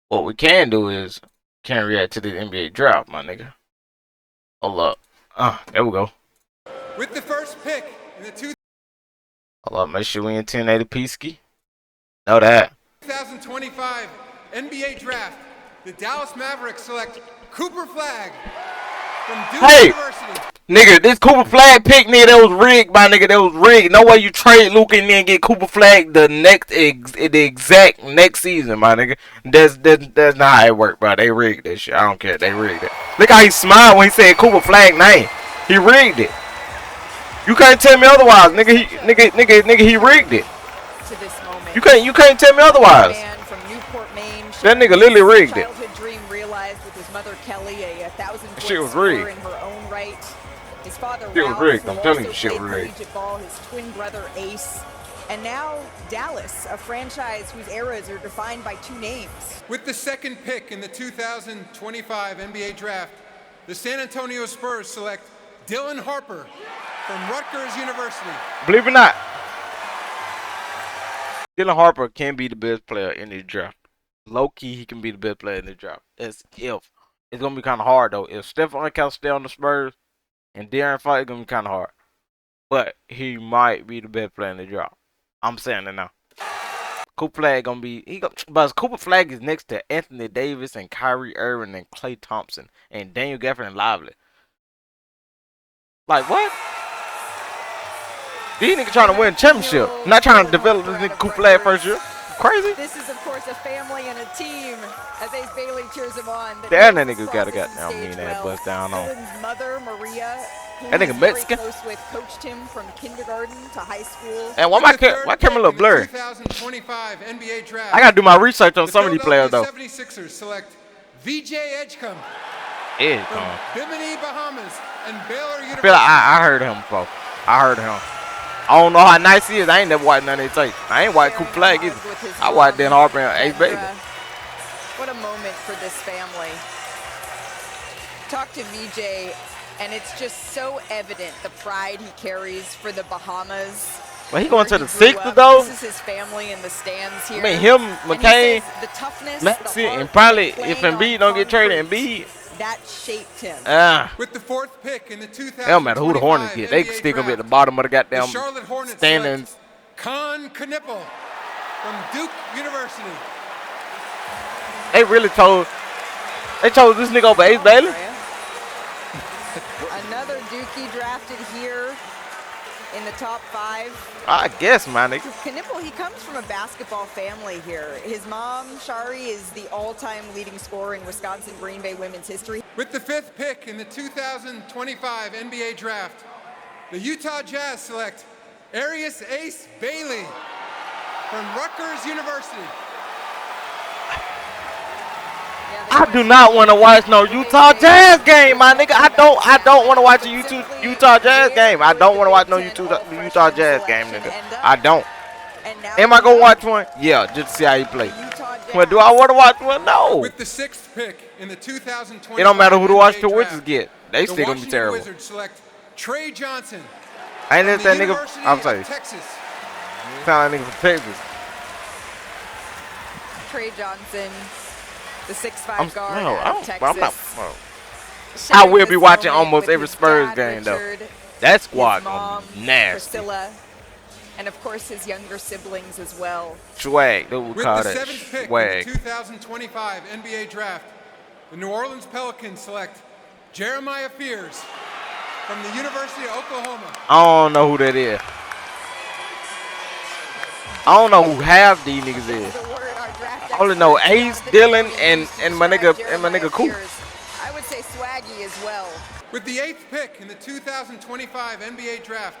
What we can do is can react to the NBA draft, my nigga. Hold up. There we go. With the first pick in the Hold up, make sure we in 1080p ski. Know that. 2025 NBA draft, the Dallas Mavericks select Cooper Flagg from Duke University. Nigga, this Cooper Flagg pick, nigga, that was rigged, my nigga, that was rigged. No way you trade Luka and then get Cooper Flagg the exact next season, my nigga. That's not how it worked, bro. They rigged that shit. I don't care. They rigged it. Look how he smiled when he said Cooper Flagg name. He rigged it. You can't tell me otherwise, nigga. He rigged it. To this moment. You can't tell me otherwise. Man from Newport, Maine, that nigga literally rigged it. Childhood dream realized with his mother Kelly, a 1,000-foot shit was scorer rigged. in her own right. His father Shit was Ralph, rigged. who I'm telling you, also shit was played rigged. collegiate ball, his twin brother Ace, and now Dallas, a franchise whose eras are defined by two names. With the second pick in the 2025 NBA draft, the San Antonio Spurs select Dylan Harper from Rutgers University. Believe it or not, Dylan Harper can be the best player in this draft. Low key, he can be the best player in this draft. It's gonna be kind of hard though. If Stephon can stay on the Spurs and De'Aaron Fox, it's gonna be kind of hard. But he might be the best player in the draft. I'm saying it now. Cooper Flagg gonna be but Cooper Flagg is next to Anthony Davis and Kyrie Irving and Klay Thompson and Daniel Gafford and Lively. Like what? These niggas trying to win a championship, not trying to develop this nigga Cooper Flagg first year. Crazy. This is, of course, a family and a team as Ace Bailey cheers him on. Damn, that nigga got a goddamn mean ass bust down on. Dylan's mother, Maria, who That nigga he's very Mexican. close with, coached him from kindergarten to high school. And why my camera look blurry? 2025 NBA draft. I gotta do my research on some of these players though. The 76ers select VJ Edgecombe Edgecombe. from Bimini, Bahamas, and Baylor University. I feel like I heard him before. I heard him. I don't know how nice he is. I ain't never watched none of his tape. I ain't watched Cooper Flagg either. I watched Dan Harper and Ace Bailey. What a moment for this family. Talk to VJ, and it's just so evident the pride he carries for the Bahamas. Well, he going to where the he grew Sixers up. though. This is his family in the stands here. I mean, him, And he McCain, says the toughness, Maxey, the heart and probably playing if Embiid on don't get traded, concrete, Embiid. that shaped him. With the fourth pick in the 2025 It don't matter who the Hornets get. They can stick up at the bottom of the goddamn the Charlotte Hornets standings. select Con Knippel from Duke University. They really chose this nigga over Ace Bailey. Another Dookie drafted here in the top 5. I guess, my nigga. Knippel, he comes from a basketball family here. His mom, Shari, is the all-time leading scorer in Wisconsin Green Bay women's history. With the fifth pick in the 2025 NBA draft, the Utah Jazz select Arius Ace Bailey from Rutgers University. I do not want to watch no Utah Jazz game, my nigga. I don't want to watch a Utah Jazz game. I don't want to watch no Utah Jazz game, nigga. I don't. Am I gonna watch one? Yeah, just to see how he play. Well, do I want to watch one? No. With the sixth pick in the 2020, It don't matter who the Washington Wizards get. They still gonna be the terrible. Wizards select Trey Johnson. I ain't from that the nigga. University I'm of sorry. Texas. Sound like nigga from Texas. Trey Johnson, the 6'5" guard No, out of Texas. I'm not. I will be Sharing watching this almost moment every with Spurs his game dad, though. Richard, That his squad mom, gonna be nasty. Priscilla, and of course his younger siblings as well. Swag. They would With call the that seventh pick in swag. the 2025 NBA draft, the New Orleans Pelicans select Jeremiah Fears from the University of Oklahoma. I don't know who that is. I don't know who half these niggas is. The word our draft I only know expert Ace, found Dylan, that and my described nigga Coop. Jeremiah Fears. I would say swaggy as well. With the eighth pick in the 2025 NBA draft,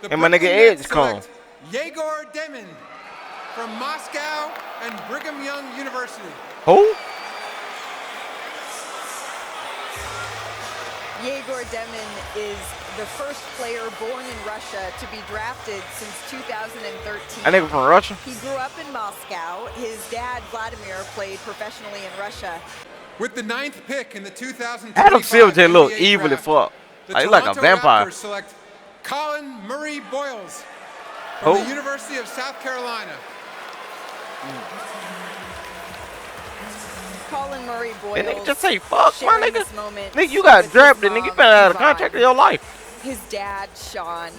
the And my nigga Brooklyn Edge Nets come. select Yegor Demin from Moscow and Brigham Young University. Who? Yegor Demин is the first player born in Russia to be drafted since 2013. That nigga from Russia? He grew up in Moscow. His dad, Vladimir, played professionally in Russia. With the ninth pick in the 2025 Adam Silver just look NBA evil as draft, fuck. the Like, he like a Toronto vampire. Raptors select Colin Murray Boyles from Who? the University of South Carolina. Colin Murray Boyles. And nigga just say fuck, my sharing nigga. this moment Nigga, you got with his drafted, nigga. You mom, better have a Yvonne, contract of your life. his dad, Sean.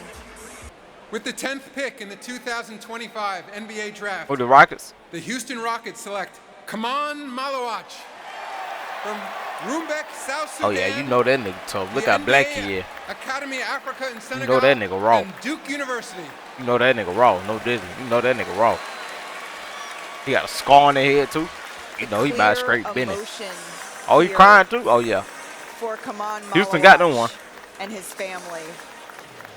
With the 10th pick in the 2025 NBA Draft, Oh, the Rockets. the Houston Rockets select Kaman Malawach from Rumbek, South Sudan. Oh yeah, you know that nigga tough. Look the how black NBA he is. Academy of Africa and You Senegal. know that nigga raw. And Duke University. You know that nigga raw. No Disney. You know that nigga raw. He got a scar on the head too. You know he by straight business. Emotion Oh, he here crying too? Oh yeah. for Kaman Houston got them Malawach one. and his family.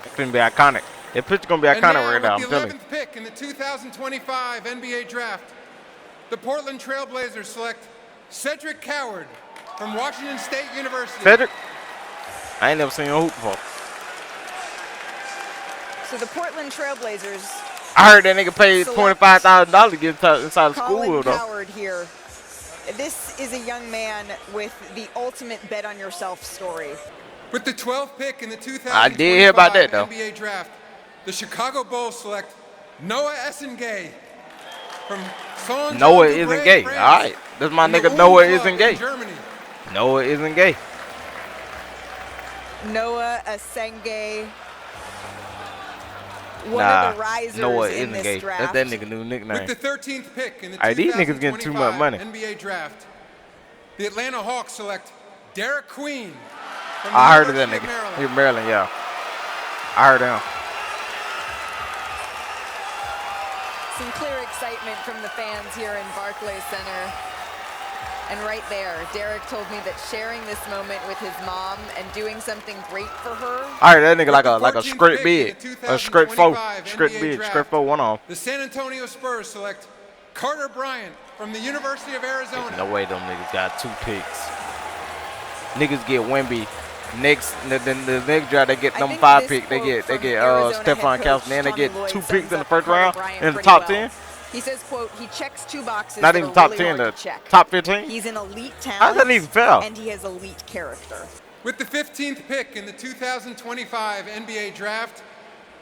It's gonna be iconic. That picture gonna be And iconic now right now. I'm with the telling 11th pick in the 2025 NBA Draft, the Portland Trailblazers select Cedric Coward from Washington State University. you. Cedric, I ain't never seen him hoop before. So the Portland Trailblazers, I heard that nigga paid Select $25,000 to get inside the Colin school though. Coward here. This is a young man with the ultimate bet on yourself story. With the 12th pick in the 2025 I did hear about that, though. NBA Draft, the Chicago Bulls select Noah Essengay from Saint Noah isn't gay. All right, that's my nigga. Noah isn't gay. Germany. Noah isn't gay. Noah Essengay, one Nah, of the risers Noah in isn't this gay. draft. That's that nigga new With nickname. the 13th pick in the Hey, these niggas getting too much 2025 money. NBA Draft, the Atlanta Hawks select Derek Queen from the I heard of that University nigga. Maryland. He from Maryland, yeah. I heard him. Some clear excitement from the fans here in Barclays Center. And right there, Derek told me that sharing this moment with his mom and doing something great for her. I heard that nigga With like the a 14th script pick bid. in the A script four. 2025 Script NBA bid. Draft, Script four one on. The San Antonio Spurs select Carter Bryant from the University of Arizona. No way them niggas got 2 picks. Niggas get Wemby. Next the next draft they get I number think 5 this pick. They quote get from Arizona Stephon head Kelce. coach Then they Tommy get Lloyd 2 sums picks in the up first Carter round Bryant in the pretty top well. 10. He says, quote, he checks 2 boxes Not that even are top really 10, hard the to check. top 15. He's an elite talent. How's that even fair? And he has elite character. With the 15th pick in the 2025 NBA Draft,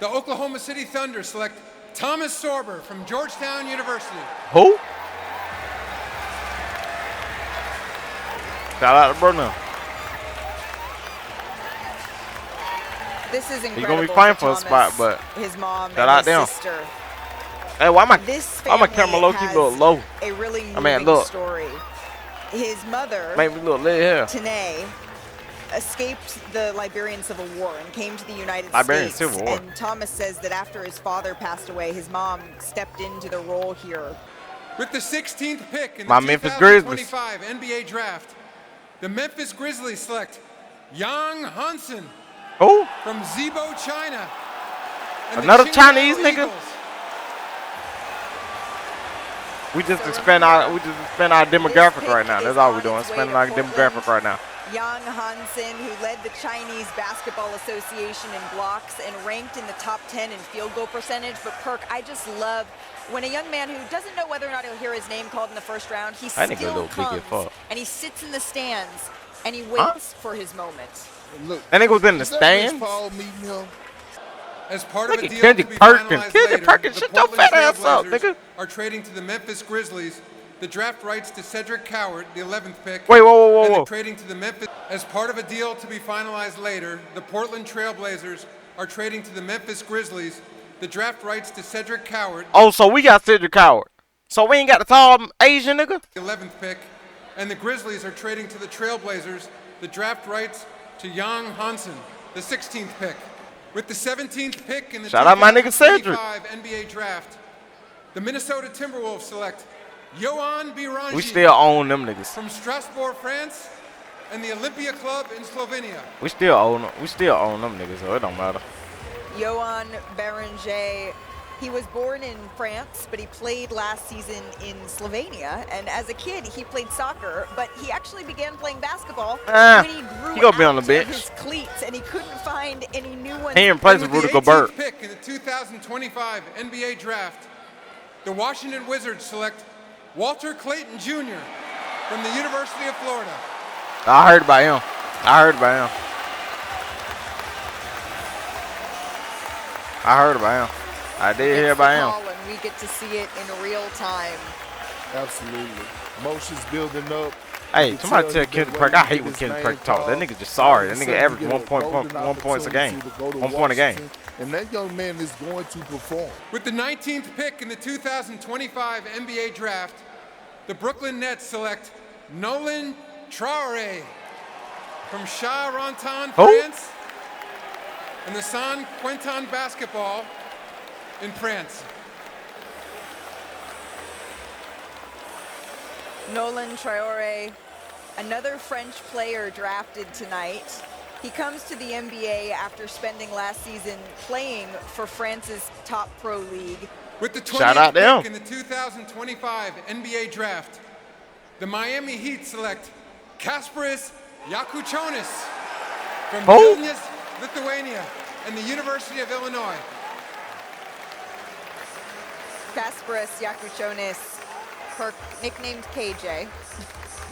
the Oklahoma City Thunder select Thomas Sorber from Georgetown University. Who? Shout out to Bruno. This is incredible. He's gonna be fighting for a Thomas, spot, but his mom shout and out his them. sister. Hey, why my This camera family low key has look low? a really moving mean, look. story. His mother, Make me look lit here. Tanae, escaped the Liberian Civil War and came to the United Liberian States. Civil War. And Thomas says that after his father passed away, his mom stepped into the role here. With the 16th pick in My the Memphis Grizzlies. 2025 NBA Draft, the Memphis Grizzlies select Yang Hansen Who? from Zibo, China. And the Another Qingdao Chinese nigga? Eagles. We just expand our demographic right now. That's all we're doing. Expanding our demographic right now. Yang Hansen, who led the Chinese Basketball Association in blocks and ranked in the top 10 in field goal percentage. But Perk, I just love when a young man who doesn't know whether or not he'll hear his name called in the first round, he That nigga still little big as comes fuck. and he sits in the stands and he waits for his moment. Look, That nigga was in the is that Rich stands. Paul meeting him? As part Look of a at deal Kendrick to be Perkins. finalized Kendrick later, Perkins, the shut your Portland fat ass up, Trailblazers nigga. are trading to the Memphis Grizzlies the draft rights to Cedric Coward, the 11th pick. Wait, And whoa. they're trading to the Memphis. As part of a deal to be finalized later, the Portland Trailblazers are trading to the Memphis Grizzlies the draft rights to Cedric Coward, Oh, so we got Cedric Coward. So we ain't got the tall Asian nigga? the 11th pick, and the Grizzlies are trading to the Trailblazers the draft rights to Yang Hansen, the 16th pick. With the 17th pick in the Shout out my nigga Cedric. 2025 NBA Draft, the Minnesota Timberwolves select Yohan Biranji We still own them niggas. from Strasbourg, France, and the Olympia Club in Slovenia. We still own them niggas, so it don't matter. Yohan Beranger, he was born in France, but he played last season in Slovenia. And as a kid, he played soccer, but he actually began playing basketball when he grew he gonna be on the out bench. of his cleats, and he couldn't find any new ones. He in place And of with Rudy the 18th Gobert. pick in the 2025 NBA Draft, the Washington Wizards select Walter Clayton Jr. from the University of Florida. I heard about him. I heard about him. I did hear It's the about him. call, and we get to see it in real time. Absolutely. Motion's building up. Hey, somebody tell Kendrick Perk. I hate when Kendrick Perk talk. That nigga just sorry. That nigga average 1 points a game. 1 point a game. And that young man is going to perform. With the 19th pick in the 2025 NBA Draft, the Brooklyn Nets select Nolan Traoré from Charenton, France, and the San Quentin Basketball in France. Nolan Traoré, another French player drafted tonight. He comes to the NBA after spending last season playing for France's top pro league. With the Shout out 20th to pick in the 2025 NBA Draft, the Miami Heat select Kasparas Jakučionis from Vilnius, Lithuania, and the University of Illinois. Kasparas Jakučionis, nicknamed KJ.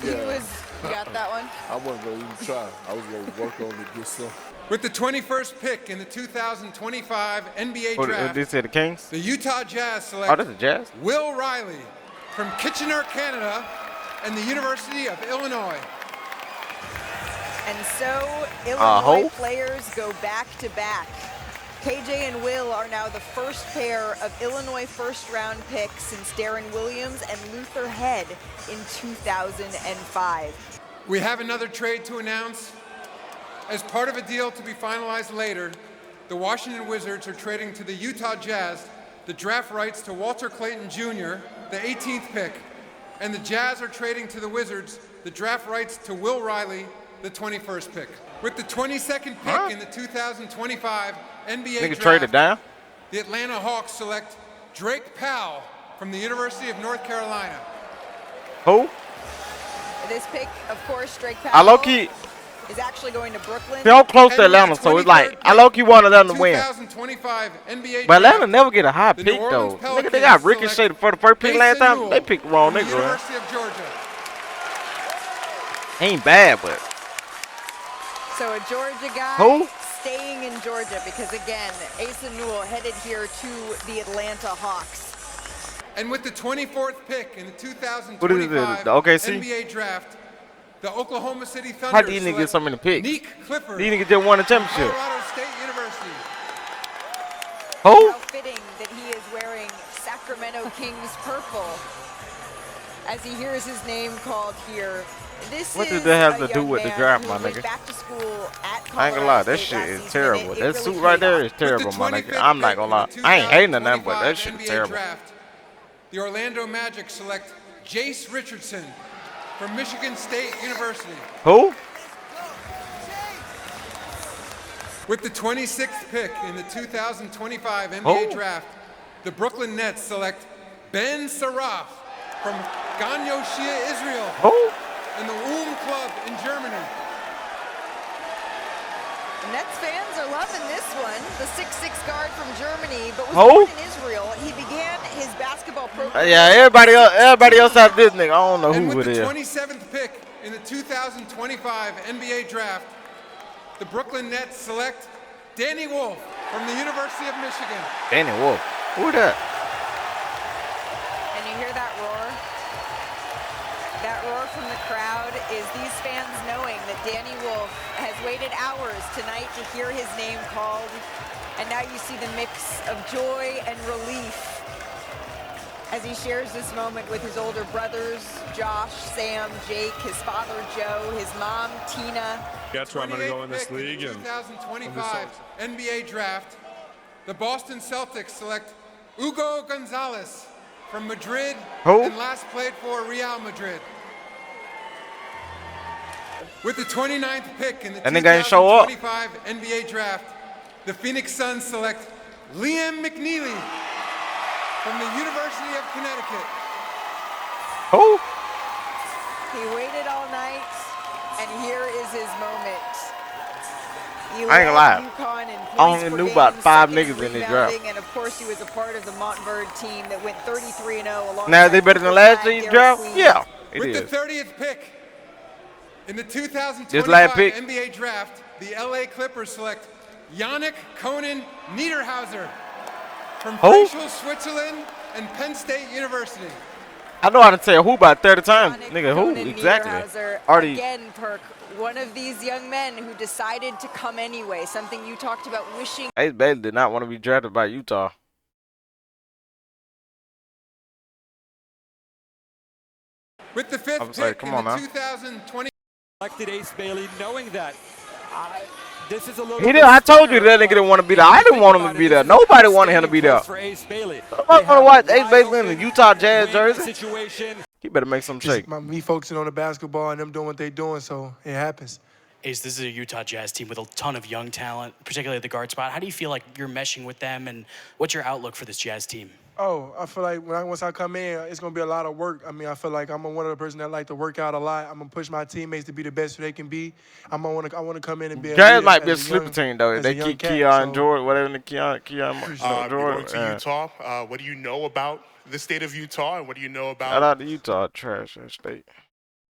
You got that one? I wasn't going to even try. I was going to work on it, get some. With the 21st pick in the 2025 NBA Draft, They say the Kings? the Utah Jazz select Oh, that's the Jazz? Will Riley from Kitchener, Canada, and the University of Illinois. And so Illinois players go back to back. KJ and Will are now the first pair of Illinois first-round picks since Darren Williams and Luther Head in 2005. We have another trade to announce. As part of a deal to be finalized later, the Washington Wizards are trading to the Utah Jazz the draft rights to Walter Clayton Jr., the 18th pick, and the Jazz are trading to the Wizards the draft rights to Will Riley, the 21st pick. With the 22nd pick in the 2025 NBA Nigga Draft, traded down? the Atlanta Hawks select Drake Powell from the University of North Carolina. Who? This pick, of course, Drake I Powell low-key, is actually going to Brooklyn. they all close to And with Atlanta, the so it's like, 23rd I low-key wanted them to win. 2025 NBA But Atlanta Draft, never get a high the pick, New though. Orleans Nigga, they Pelicans got Ricochet select for the first pick last Mason time. Newell They picked the wrong from the nigga, man. University of Georgia. He ain't bad, but So a Georgia guy Who? staying in Georgia because, again, Asa Newell headed here to the Atlanta Hawks. And with the 24th pick in the What is it, 2025 the OKC? NBA Draft, the Oklahoma City Thunder how do you niggas get select so many picks? Nick Clifford These niggas just won a from championship. Colorado State University. Who? How fitting that he is wearing Sacramento Kings purple as he hears his name called here. This What is did that have a to do young with the man draft, who my went nigga? back to school at I ain't gonna lie, Colorado that State shit last is season, terrible. and it That really suit right paid there off. is terrible, With the my nigga. 25th I'm not pick gonna in lie. the I ain't hating on them, but 2025 that shit is NBA terrible. Draft, the Orlando Magic select Jace Richardson from Michigan State University. Who? With the 26th pick in the 2025 NBA Who? Draft, the Brooklyn Nets select Ben Saraf from Ganyo Shia, Israel, Who? and the Club in Germany. Nets fans are loving this one. The 6'6" guard from Germany, but was Who? born in Israel. He began his basketball program. Yeah, everybody else out this nigga. I don't know And who with it the is. 27th pick in the 2025 NBA Draft, the Brooklyn Nets select Danny Wolf from the University of Michigan. Danny Wolf. Who that? And you hear that roar? That roar from the crowd is these fans knowing that Danny Wolf has waited hours tonight to hear his name called. And now you see the mix of joy and relief as he shares this moment with his older brothers, Josh, Sam, Jake, his father, Joe, his mom, Tina. That's where I'm going to go in this 28th pick league. the And 2025 NBA Draft, the Boston Celtics select Hugo Gonzalez from Madrid Who? and last played for Real Madrid. With the 29th pick in the That nigga ain't show up. 2025 NBA Draft, the Phoenix Suns select Liam McNeely from the University of Connecticut. Who? He waited all night, and here is his moment. He I ain't gonna lie. led UConn in I points only per knew game, about 5 second niggas in this draft. rebounding, and of course he was a part of the Montverde team that went 33-0 along. Now, they better than last year's draft? Yeah, it With the is. 30th pick in the 2025 This last pick? NBA Draft, the LA Clippers select Yannick Conan Niederhauser from Who? Frischel, Switzerland and Penn State University. I know how to tell who about 30 times. Yannick Nigga, who? Conan Exactly. Niederhauser, Already. again, Perk, one of these young men who decided to come anyway, something you talked about wishing. Ace Bailey did not want to be drafted by Utah. With the I fifth was like, pick come in on the now. 2020 Elected Ace Bailey, knowing that this is a little. He did. I told you that nigga didn't want to be there. I didn't want him to be there. Nobody wanted him to be there. For Ace Bailey. I'm gonna watch Ace Bailey in the Utah Jazz jersey. Situation. He better make some shake. Me focusing on the basketball and them doing what they're doing, so it happens. Ace, this is a Utah Jazz team with a ton of young talent, particularly at the guard spot. How do you feel like you're meshing with them, and what's your outlook for this Jazz team? Oh, I feel like once I come in, it's gonna be a lot of work. I mean, I feel like I'm one of the person that like to work out a lot. I'm gonna push my teammates to be the best they can be. I want to come in and be a Jazz leader might be a as sleeper young- team though. If as they a young keep cat, Keon so- Jordan, whatever the Keon You're Jordan. going to Utah. What do you know about the state of Utah, and what do you know Shout about out to Utah, trash that state.